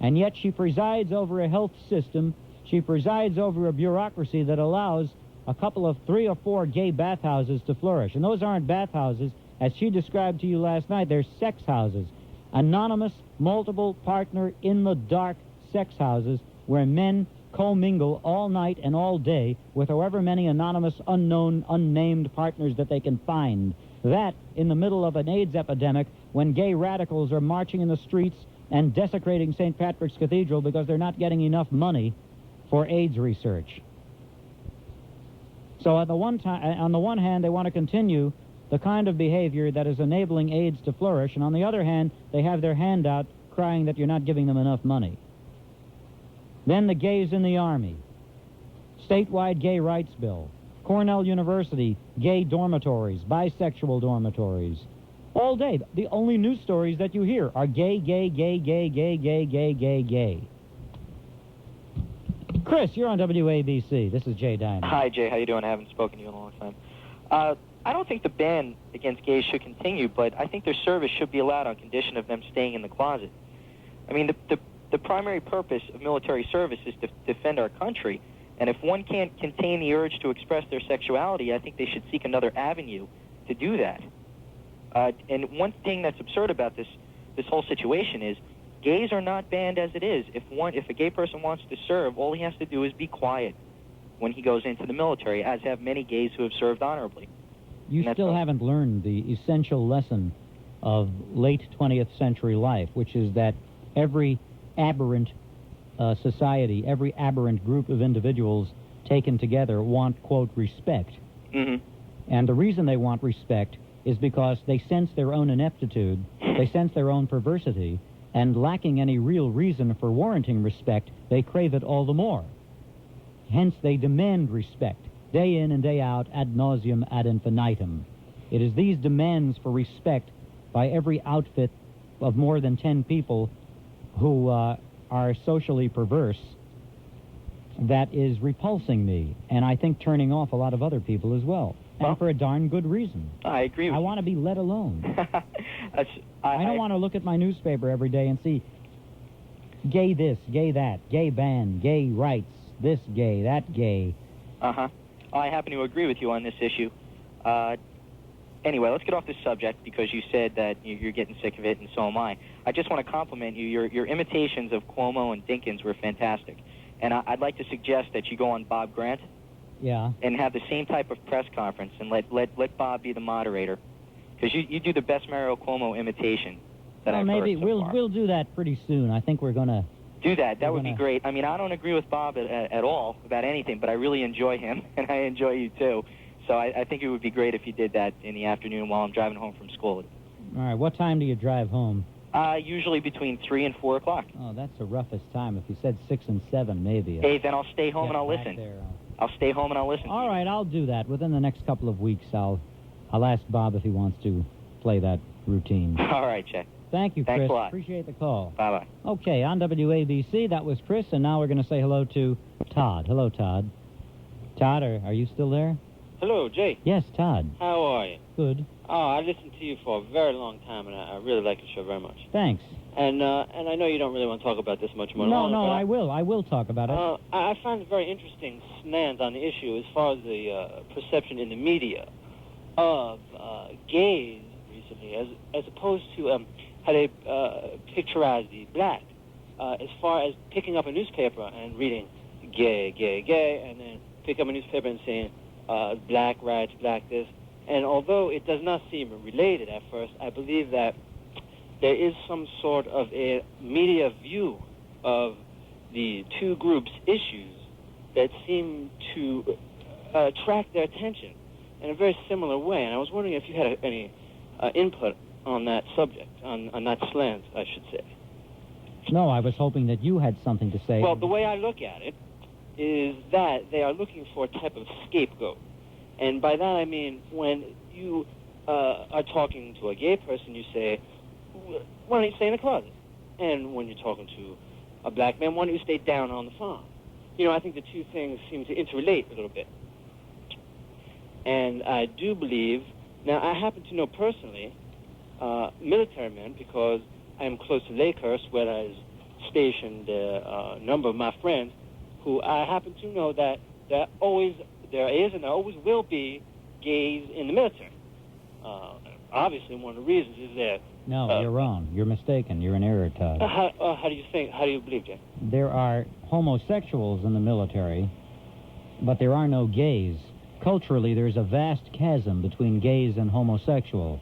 and yet she presides over a health system. She presides over a bureaucracy that allows a couple of 3 or 4 gay bathhouses to flourish. And those aren't bathhouses, as she described to you last night. They're sex houses. Anonymous, multiple partner, in the dark sex houses where men commingle all night and all day with however many anonymous, unknown, unnamed partners that they can find. That in the middle of an AIDS epidemic when gay radicals are marching in the streets and desecrating St. Patrick's Cathedral because they're not getting enough money for AIDS research. So on the one hand, they want to continue the kind of behavior that is enabling AIDS to flourish, and on the other hand, they have their hand out crying that you're not giving them enough money. Then the gays in the Army, statewide gay rights bill, Cornell University, gay dormitories, bisexual dormitories. All day, the only news stories that you hear are gay, gay, gay, gay, gay, gay, gay, gay, gay. Chris, you're on WABC. This is Jay Diamond. Hi, Jay. How you doing? I haven't spoken to you in a long time. I don't think the ban against gays should continue, but I think their service should be allowed on condition of them staying in the closet. I mean, the primary purpose of military service is to defend our country, and if one can't contain the urge to express their sexuality, I think they should seek another avenue to do that. And one thing that's absurd about this whole situation is gays are not banned as it is. If a gay person wants to serve, all he has to do is be quiet when he goes into the military, as have many gays who have served honorably. You still haven't learned the essential lesson of late 20th century life, which is that every aberrant society, every aberrant group of individuals taken together want, quote, respect. Mm-hmm. And the reason they want respect is because they sense their own ineptitude, they sense their own perversity, and lacking any real reason for warranting respect, they crave it all the more. Hence, they demand respect, day in and day out, ad nauseum, ad infinitum. It is these demands for respect by every outfit of more than 10 people who are socially perverse that is repulsing me, and I think turning off a lot of other people as well. And for a darn good reason. I agree with I want to be let alone. I don't want to look at my newspaper every day and see gay this, gay that, gay ban, gay rights, this gay, that gay. Uh-huh. I happen to agree with you on this issue. Anyway, let's get off this subject because you said that you're getting sick of it, and so am I. I just want to compliment you. Your imitations of Cuomo and Dinkins were fantastic. And I'd like to suggest that you go on Bob Grant. Yeah. And have the same type of press conference and let Bob be the moderator. Because you do the best Mario Cuomo imitation that I've maybe heard so far. we'll do that pretty soon. I think we're going to... Do that. That would be great. I mean, I don't agree with Bob at all about anything, but I really enjoy him, and I enjoy you too. So I think it would be great if you did that in the afternoon while I'm driving home from school. All right. What time do you drive home? Usually between 3 and 4 o'clock. Oh, that's the roughest time. If you said 6 and 7, maybe. Hey, then I'll stay home and I'll listen. I'll stay home and I'll listen. All right, I'll do that. Within the next couple of weeks, I'll ask Bob if he wants to play that routine. All right, Jay. Thank you, Chris. Thanks a lot. Appreciate the call. Bye-bye. Okay, on WABC, that was Chris, and now we're going to say hello to Todd. Hello, Todd. Todd, are you still there? Hello, Jay. Yes, Todd. How are you? Good. Oh, I listened to you for a very long time, and I really like the show very much. Thanks. And I know you don't really want to talk about this much more. No, I will. I will talk about it. I find it very interesting stance on the issue as far as the perception in the media of gays recently, as opposed to how they picturize the black, as far as picking up a newspaper and reading gay, gay, gay, and then pick up a newspaper and saying black rights, black this. And although it does not seem related at first, I believe that there is some sort of a media view of the two groups' issues that seem to attract their attention in a very similar way. And I was wondering if you had any input on that subject, on that slant, I should say. No, I was hoping that you had something to say. Well, the way I look at it is that they are looking for a type of scapegoat. And by that I mean when you are talking to a gay person, you say, why don't you stay in the closet? And when you're talking to a black man, why don't you stay down on the farm? You know, I think the two things seem to interrelate a little bit. And I do believe, now I happen to know personally military men because I am close to Lakehurst where I stationed a number of my friends who I happen to know that there is and there always will be gays in the military. Obviously, one of the reasons is that... No, you're wrong. You're mistaken. You're in error, Todd. How do you think? How do you believe, Jay? There are homosexuals in the military, but there are no gays. Culturally, there's a vast chasm between gays and homosexual.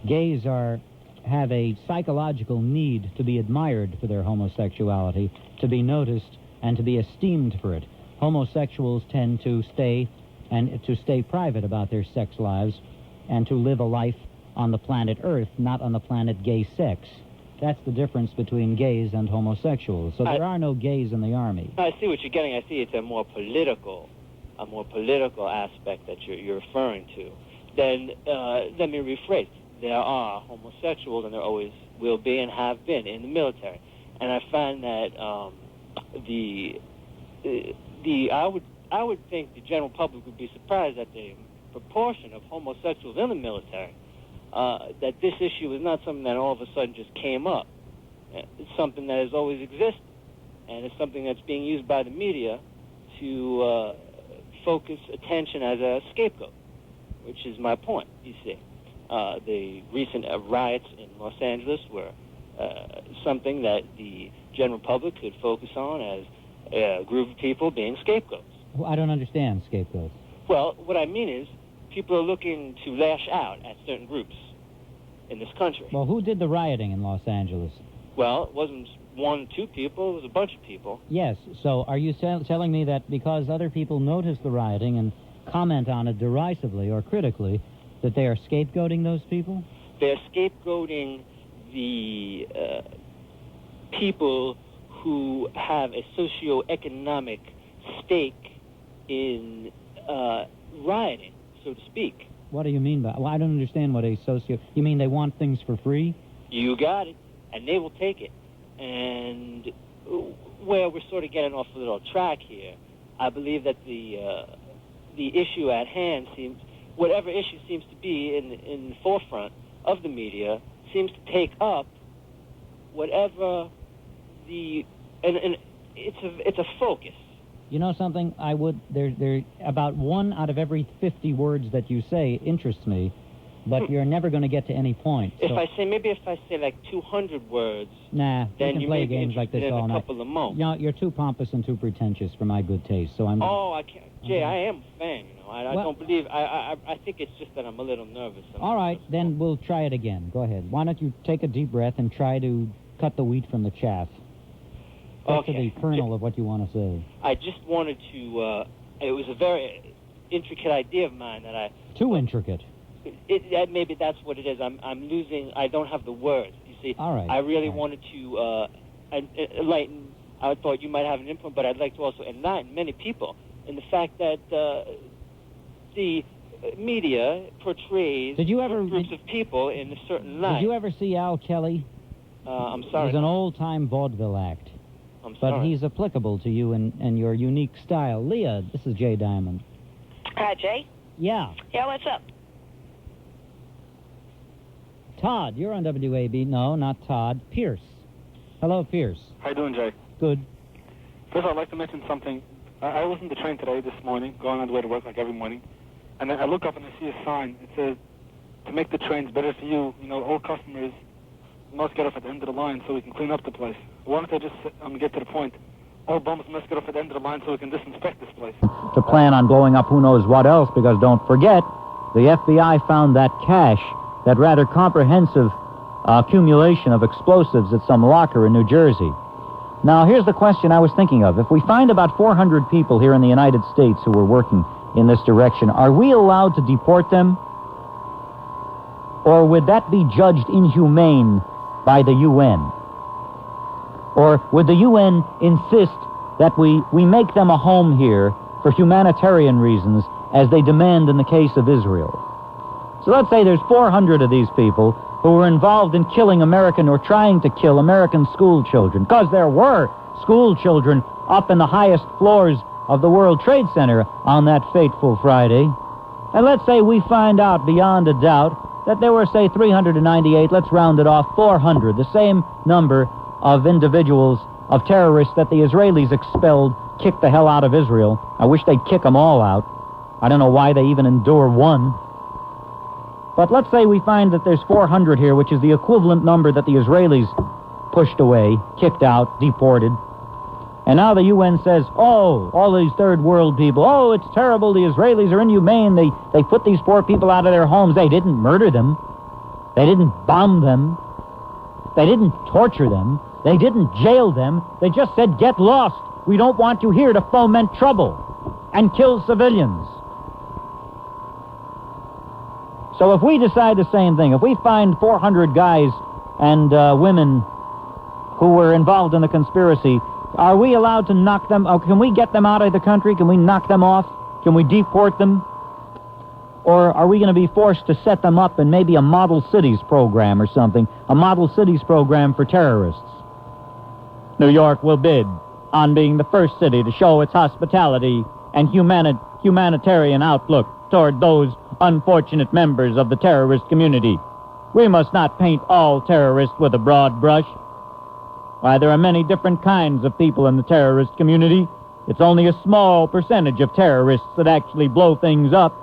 Gays have a psychological need to be admired for their homosexuality, to be noticed, and to be esteemed for it. Homosexuals tend to stay private about their sex lives and to live a life on the planet Earth, not on the planet gay sex. That's the difference between gays and homosexuals. So there are no gays in the Army. I see what you're getting. I see it's a more political aspect that you're referring to. Then let me rephrase. There are homosexuals, and there always will be and have been in the military. And I find that I would think the general public would be surprised that proportion of homosexuals in the military, that this issue is not something that all of a sudden just came up. It's something that has always existed, and it's something that's being used by the media to focus attention as a scapegoat, which is my point, you see. The recent riots in Los Angeles were something that the general public could focus on as a group of people being scapegoats. Well, I don't understand scapegoats. Well, what I mean is people are looking to lash out at certain groups in this country. Well, who did the rioting in Los Angeles? Well, it wasn't one, two people. It was a bunch of people. Yes, so are you telling me that because other people notice the rioting and comment on it derisively or critically, that they are scapegoating those people? They're scapegoating the people who have a socioeconomic stake in rioting, so to speak. What do you mean by... Well, I don't understand what a socio... You mean they want things for free? You got it. And they will take it. And where we're sort of getting off a little track here, I believe that the issue at hand seems... Whatever issue seems to be in the forefront of the media seems to take up whatever the... And it's a focus. You know something? I would... There about 1 out of every 50 words that you say interests me, but you're never going to get to any point. If I say like 200 words, nah, then you can play games like this all night. A couple of more. You know, you're too pompous and too pretentious for my good taste, so I'm... Oh, I can't... Jay, I am a fan, you know. I don't believe... I think it's just that I'm a little nervous. All right, then we'll try it again. Go ahead. Why don't you take a deep breath and try to cut the wheat from the chaff? Get to the kernel of what you want to say. I just wanted to... it was a very intricate idea of mine that I... Too intricate. Maybe that's what it is. I'm losing... I don't have the words. You see, all right. I really wanted to enlighten... I thought you might have an input, but I'd like to also enlighten many people in the fact that the media portrays groups of people in a certain light. Did you ever see Al Kelly? I'm sorry. It was an old-time vaudeville act. I'm but sorry. He's applicable to you and your unique style. Leah, this is Jay Diamond. Hi, Jay. Yeah. Yeah, what's up? Todd, you're on WAB. No, not Todd. Pierce. Hello, Pierce. How you doing, Jay? Good. First, I'd like to mention something. I was on the train today, this morning, going on the way to work like every morning, and then I look up and I see a sign. It says, to make the trains better for you, all customers must get off at the end of the line so we can clean up the place. Why don't I just get to the point? All bums must get off at the end of the line so we can disinfect this place. To plan on blowing up who knows what else, because don't forget, the FBI found that cache, that rather comprehensive accumulation of explosives at some locker in New Jersey. Now, here's the question I was thinking of. If we find about 400 people here in the United States who are working in this direction, are we allowed to deport them? Or would that be judged inhumane by the UN? Or would the UN insist that we make them a home here for humanitarian reasons, as they demand in the case of Israel? So let's say there's 400 of these people who were involved in killing American or trying to kill American school children, because there were school children up in the highest floors of the World Trade Center on that fateful Friday. And let's say we find out beyond a doubt that there were, say, 398, let's round it off, 400, the same number of individuals, of terrorists that the Israelis expelled, kicked the hell out of Israel. I wish they'd kick them all out. I don't know why they even endure one. But let's say we find that there's 400 here, which is the equivalent number that the Israelis pushed away, kicked out, deported. And now the UN says, oh, all these third world people, oh, it's terrible, the Israelis are inhumane, they put these poor people out of their homes. They didn't murder them. They didn't bomb them. They didn't torture them. They didn't jail them. They just said, get lost. We don't want you here to foment trouble and kill civilians. So if we decide the same thing, if we find 400 guys and women who were involved in the conspiracy, are we allowed to knock them? Can we get them out of the country? Can we knock them off? Can we deport them? Or are we going to be forced to set them up in maybe a model cities program or something? A model cities program for terrorists. New York will bid on being the first city to show its hospitality and humanitarian outlook toward those unfortunate members of the terrorist community. We must not paint all terrorists with a broad brush. Why, there are many different kinds of people in the terrorist community. It's only a small percentage of terrorists that actually blow things up.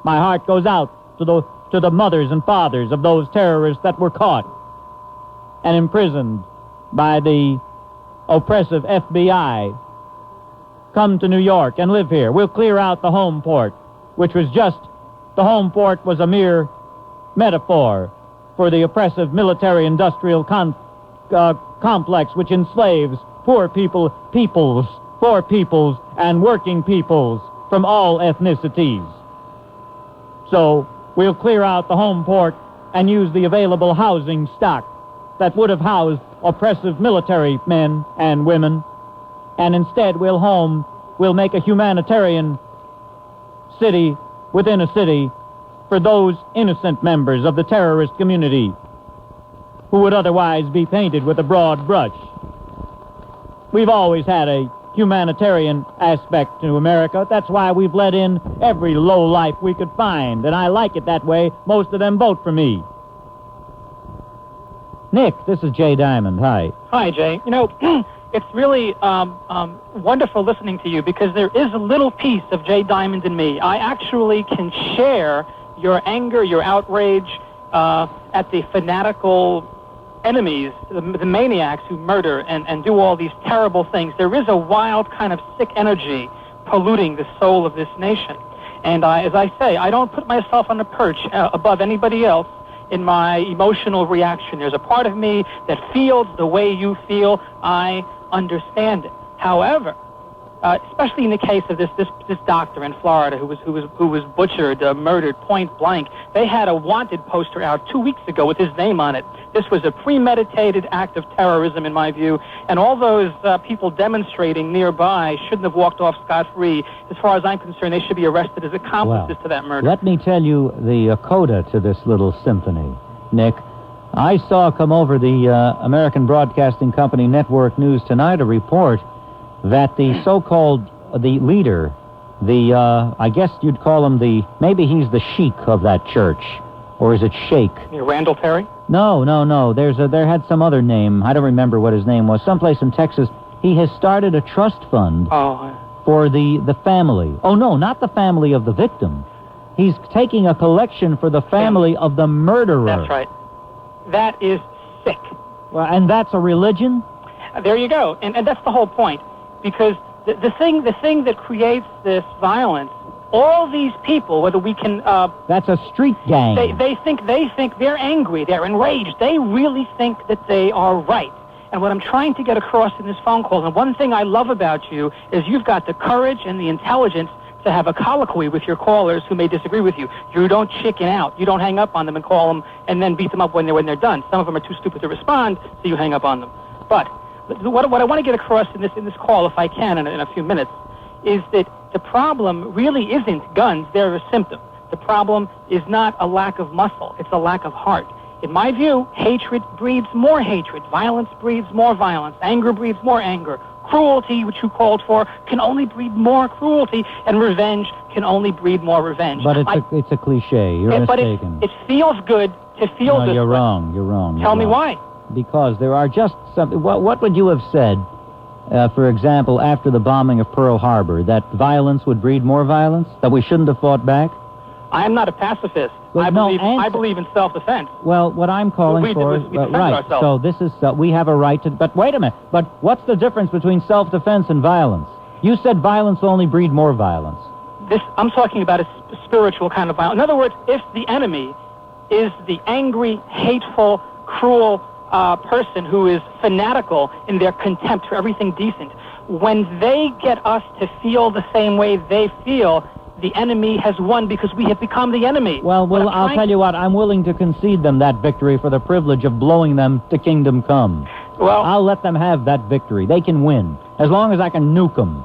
My heart goes out to the mothers and fathers of those terrorists that were caught and imprisoned by the oppressive FBI. Come to New York and live here. We'll clear out the home port, which was just, the home port was a mere metaphor for the oppressive military-industrial complex which enslaves poor peoples, and working peoples from all ethnicities. So we'll clear out the home port and use the available housing stock that would have housed oppressive military men and women, and instead we'll make a humanitarian city within a city for those innocent members of the terrorist community who would otherwise be painted with a broad brush. We've always had a humanitarian aspect to America. That's why we've let in every lowlife we could find, and I like it that way. Most of them vote for me. Nick, this is Jay Diamond. Hi. Hi, Jay. You know, it's really wonderful listening to you because there is a little piece of Jay Diamond in me. I actually can share your anger, your outrage at the fanatical enemies, the maniacs who murder and do all these terrible things. There is a wild kind of sick energy polluting the soul of this nation. And as I say, I don't put myself on a perch above anybody else in my emotional reaction. There's a part of me that feels the way you feel. I understand it. However, especially in the case of this doctor in Florida who was butchered, murdered point blank. They had a wanted poster out 2 weeks ago with his name on it. This was a premeditated act of terrorism, in my view, and all those people demonstrating nearby shouldn't have walked off scot-free. As far as I'm concerned, they should be arrested as accomplices to that murder. Let me tell you the coda to this little symphony, Nick. I saw come over the American Broadcasting Company Network News Tonight a report that the so-called, the leader, I guess you'd call him maybe he's the sheik of that church. Or is it Sheikh? Randall Terry? No. There had some other name. I don't remember what his name was. Someplace in Texas. He has started a trust fund for the family. Oh, no, not the family of the victim. He's taking a collection for the family of the murderer. That's right. That is sick. Well, and that's a religion? There you go. And that's the whole point. Because the thing that creates this violence, all these people, whether we can... that's a street gang. They think they're angry, they're enraged. They really think that they are right. And what I'm trying to get across in this phone call, and one thing I love about you, is you've got the courage and the intelligence to have a colloquy with your callers who may disagree with you. You don't chicken out. You don't hang up on them and call them and then beat them up when they're done. Some of them are too stupid to respond, so you hang up on them. But what I want to get across in this call, if I can, in a few minutes, is that the problem really isn't guns. They're a symptom. The problem is not a lack of muscle. It's a lack of heart. In my view, hatred breeds more hatred. Violence breeds more violence. Anger breeds more anger. Cruelty, which you called for, can only breed more cruelty, and revenge can only breed more revenge. But it's a cliche. You're mistaken. But it feels good to feel this way. You're wrong. You're wrong. Tell me why. Because there are just something... What would you have said, for example, after the bombing of Pearl Harbor, that violence would breed more violence? That we shouldn't have fought back? I am not a pacifist. Well, I believe in self-defense. Well, what I'm calling for... we defended right, ourselves. so this is... we have a right to... But wait a minute. But what's the difference between self-defense and violence? You said violence will only breed more violence. I'm talking about a spiritual kind of violence. In other words, if the enemy is the angry, hateful, cruel person who is fanatical in their contempt for everything decent, when they get us to feel the same way they feel, the enemy has won because we have become the enemy. Well, I'll tell you what, I'm willing to concede them that victory for the privilege of blowing them to kingdom come. Well, I'll let them have that victory. They can win, as long as I can nuke them.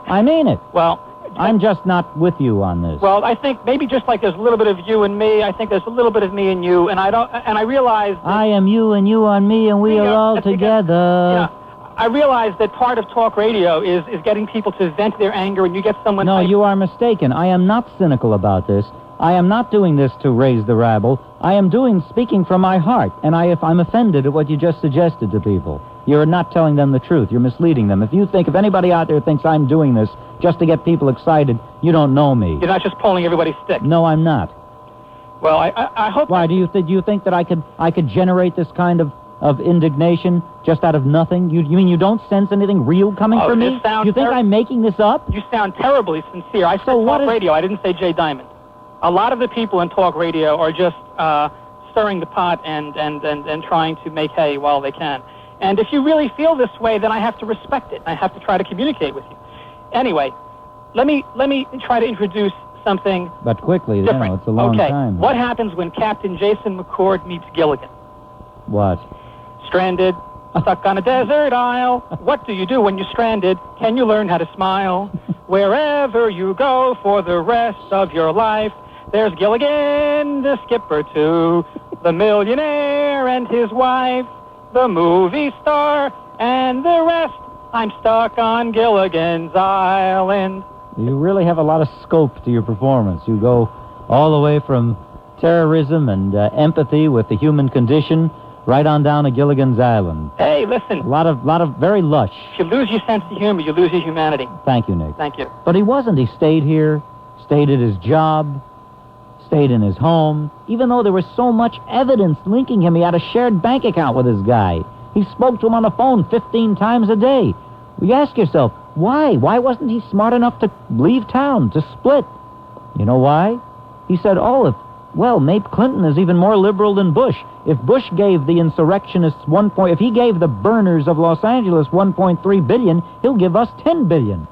I mean it. Well, I'm just not with you on this. Well, I think maybe just like there's a little bit of you and me, I think there's a little bit of me and you, and I realize that I am you and you on me, and we are all together. Yeah. I realize that part of talk radio is getting people to vent their anger, and you get someone... No, you are mistaken. I am not cynical about this. I am not doing this to raise the rabble. I am speaking from my heart, and if I'm offended at what you just suggested to people, you're not telling them the truth. You're misleading them. If anybody out there thinks I'm doing this just to get people excited, you don't know me. You're not just pulling everybody's stick. No, I'm not. Well, I hope... Why, do you think that I could generate this kind of indignation just out of nothing? You mean you don't sense anything real coming from me? You think I'm making this up? You sound terribly sincere. I said talk radio. I didn't say Jay Diamond. A lot of the people in talk radio are just stirring the pot and trying to make hay while they can. And if you really feel this way, then I have to respect it. I have to try to communicate with you. Anyway, let me try to introduce something. But quickly, different. It's a long time. What happens when Captain Jason McCord meets Gilligan? What? Stranded, stuck on a desert isle. What do you do when you're stranded? Can you learn how to smile? Wherever you go for the rest of your life, there's Gilligan, the skipper too, the millionaire and his wife, the movie star, and the rest. I'm stuck on Gilligan's Island. You really have a lot of scope to your performance. You go all the way from terrorism and empathy with the human condition right on down to Gilligan's Island. Hey, listen. A lot of very lush. If you lose your sense of humor, you lose your humanity. Thank you, Nick. Thank you. But he wasn't. He stayed here, stayed at his job, stayed in his home, even though there was so much evidence linking him. He had a shared bank account with this guy. He spoke to him on the phone 15 times a day. You ask yourself, why? Why wasn't he smart enough to leave town, to split? You know why? He said, maybe Clinton is even more liberal than Bush. If Bush gave the insurrectionists if he gave the burners of Los Angeles $1.3 billion, he'll give us $10 billion.